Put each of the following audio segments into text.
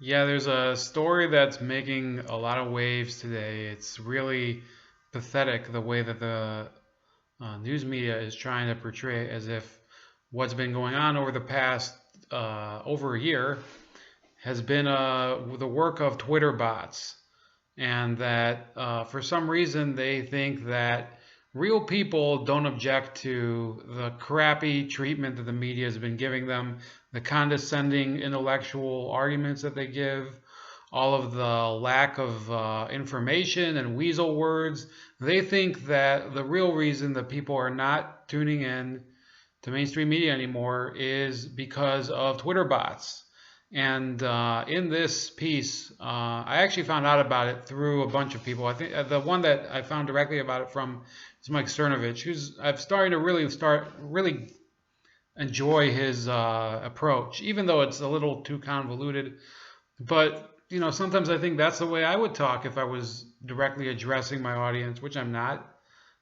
Yeah, there's a story that's making a lot of waves today. It's really pathetic the way that the news media is trying to portray it as if what's been going on over the past over a year has been the work of Twitter bots, and that for some reason they think that real people don't object to the crappy treatment that the media has been giving them, the condescending intellectual arguments that they give, all of the lack of information and weasel words. They think that the real reason that people are not tuning in to mainstream media anymore is because of Twitter bots. And in this piece, I actually found out about it through a bunch of people. I think the one that I found directly about it from is Mike Cernovich, who's I'm starting to really enjoy his approach, even though it's a little too convoluted. But sometimes I think that's the way I would talk if I was directly addressing my audience, which I'm not.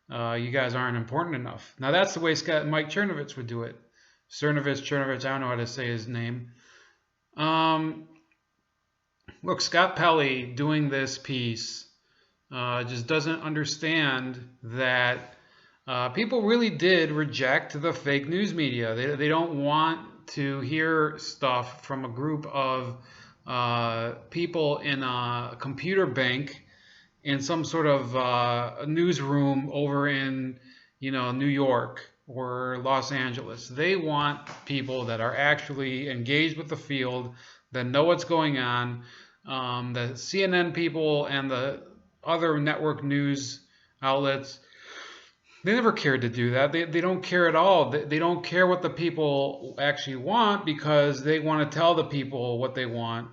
You guys aren't important enough. Now that's the way Mike Cernovich would do it. Cernovich, I don't know how to say his name. Um, Look, Scott Pelley doing this piece just doesn't understand that people really did reject the fake news media. They don't want to hear stuff from a group of people in a computer bank in some sort of newsroom over in, New York or Los Angeles. They want people that are actually engaged with the field, that know what's going on. The CNN people and the other network news outlets, they never cared to do that. They don't care at all. They don't care what the people actually want because they want to tell the people what they want.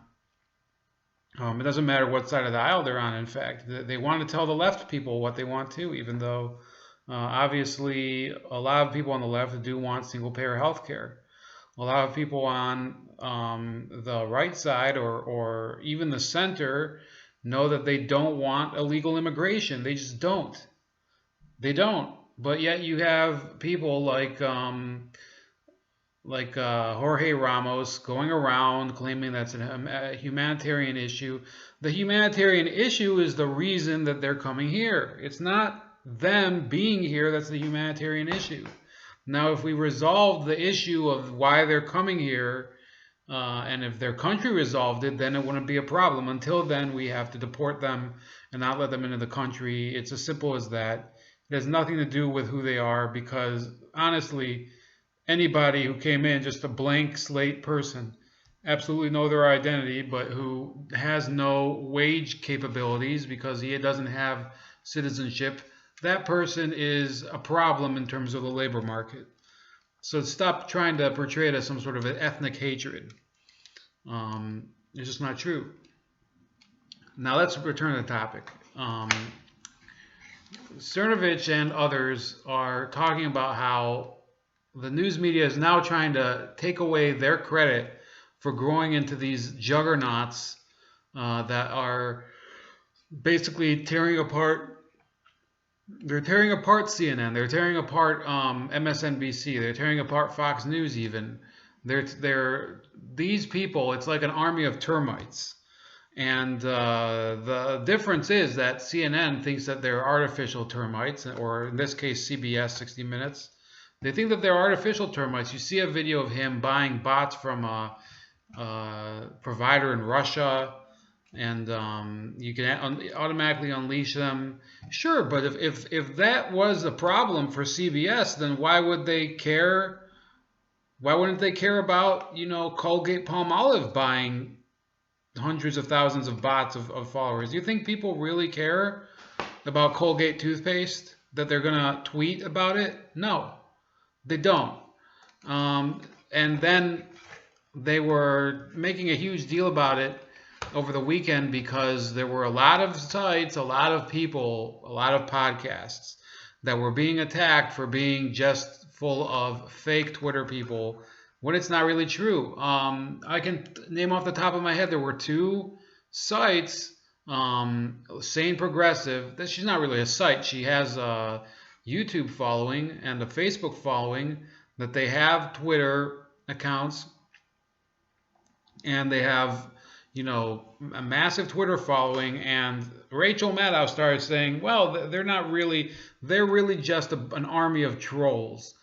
It doesn't matter what side of the aisle they're on, in fact. They want to tell the left people what they want to, even though obviously a lot of people on the left do want single payer health care. A lot of people on the right side or even the center know that they don't want illegal immigration. They just don't. They don't. But yet you have people like Jorge Ramos going around claiming that's a humanitarian issue. The humanitarian issue is the reason that they're coming here. It's not them being here that's the humanitarian issue. Now, if we resolve the issue of why they're coming here, and if their country resolved it, then it wouldn't be a problem. Until then, we have to deport them and not let them into the country. It's as simple as that. It has nothing to do with who they are because, honestly, anybody who came in just a blank slate person, absolutely know their identity, but who has no wage capabilities because he doesn't have citizenship, that person is a problem in terms of the labor market. So stop trying to portray it as some sort of an ethnic hatred. It's just not true. Now let's return to the topic. Cernovich and others are talking about how the news media is now trying to take away their credit for growing into these juggernauts that are basically tearing apart. They're tearing apart CNN. They're tearing apart MSNBC. They're tearing apart Fox News. Even they're these people. It's like an army of termites. And the difference is that CNN thinks that they're artificial termites, or in this case, CBS 60 Minutes. They think that they're artificial termites. You see a video of him buying bots from a provider in Russia, and you can automatically unleash them. Sure, but if that was a problem for CBS, then why would they care? Why wouldn't they care about Colgate Palmolive buying hundreds of thousands of bots of followers? Do you think people really care about Colgate toothpaste? That they're gonna tweet about it? No, they don't. And then they were making a huge deal about it over the weekend because there were a lot of sites, a lot of people, a lot of podcasts that were being attacked for being just full of fake Twitter people when it's not really true. I can name off the top of my head, there were two sites, Sane Progressive, that she's not really a site. She has a YouTube following and a Facebook following, that they have Twitter accounts, and they have a massive Twitter following, and Rachel Maddow started saying, well, they're not really, they're really just an army of trolls.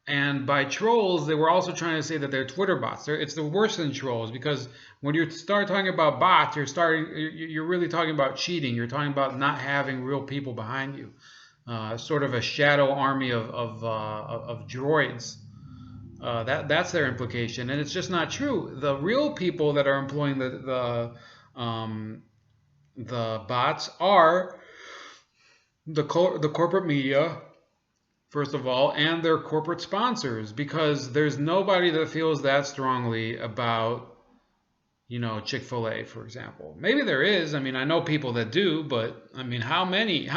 And by trolls, they were also trying to say that they're Twitter bots. It's the worse than trolls, because when you start talking about bots, you're really talking about cheating. You're talking about not having real people behind you, sort of a shadow army of droids. That's their implication, and it's just not true. The real people that are employing the bots are the corporate media, first of all, and their corporate sponsors, because there's nobody that feels that strongly about, Chick-fil-A, for example. Maybe there is. I mean, I know people that do, but I mean, how many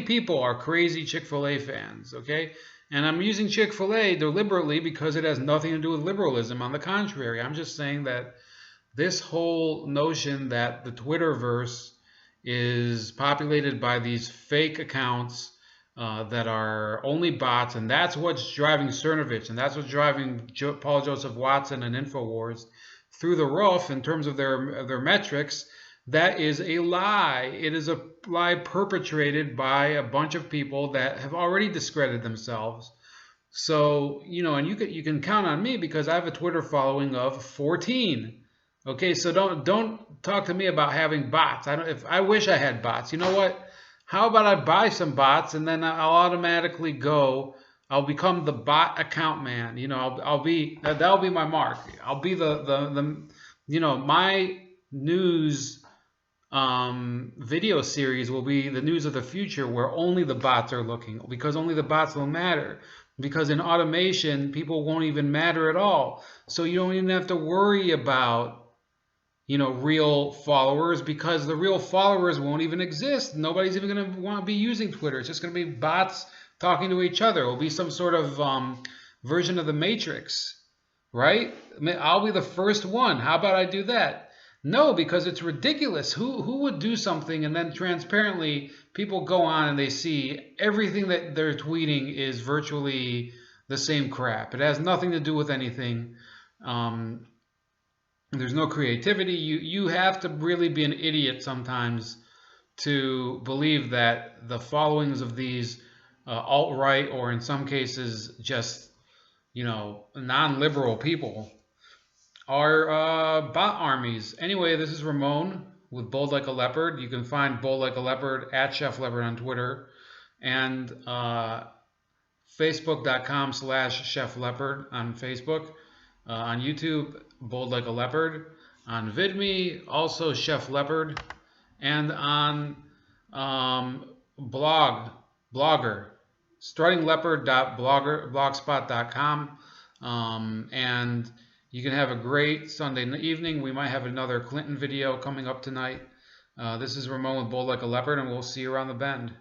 people are crazy Chick-fil-A fans, okay? And I'm using Chick-fil-A deliberately because it has nothing to do with liberalism. On the contrary, I'm just saying that this whole notion that the Twitterverse is populated by these fake accounts that are only bots, and that's what's driving Cernovich, and that's what's driving Paul Joseph Watson and InfoWars through the roof in terms of their metrics. That is a lie. It is a lie perpetrated by a bunch of people that have already discredited themselves. So, and you can count on me because I have a Twitter following of 14. Okay, so don't talk to me about having bots. I wish I had bots. You know what? How about I buy some bots, and then I'll automatically I'll become the bot account man. That'll be my mark. I'll be my news video series will be the news of the future, where only the bots are looking, because only the bots will matter. Because in automation, people won't even matter at all. So you don't even have to worry about real followers, because the real followers won't even exist. Nobody's even going to want to be using Twitter. It's just going to be bots talking to each other. It will be some sort of version of the Matrix, right? I'll be the first one. How about I do that? No, because it's ridiculous. Who would do something and then transparently people go on and they see everything that they're tweeting is virtually the same crap. It has nothing to do with anything. There's no creativity. You have to really be an idiot sometimes to believe that the followings of these alt-right, or in some cases just non-liberal people, are bot armies. Anyway, this is Ramon with Bold Like a Leopard. You can find Bold Like a Leopard at Chef Leopard on Twitter, and Facebook.com/Chef Leopard on Facebook. On YouTube, Bold Like a Leopard. On VidMe, also Chef Leopard. And on Blogger, struttingleopard.blogspot.com. And you can have a great Sunday evening. We might have another Clinton video coming up tonight. This is Ramon with Bold Like a Leopard, and we'll see you around the bend.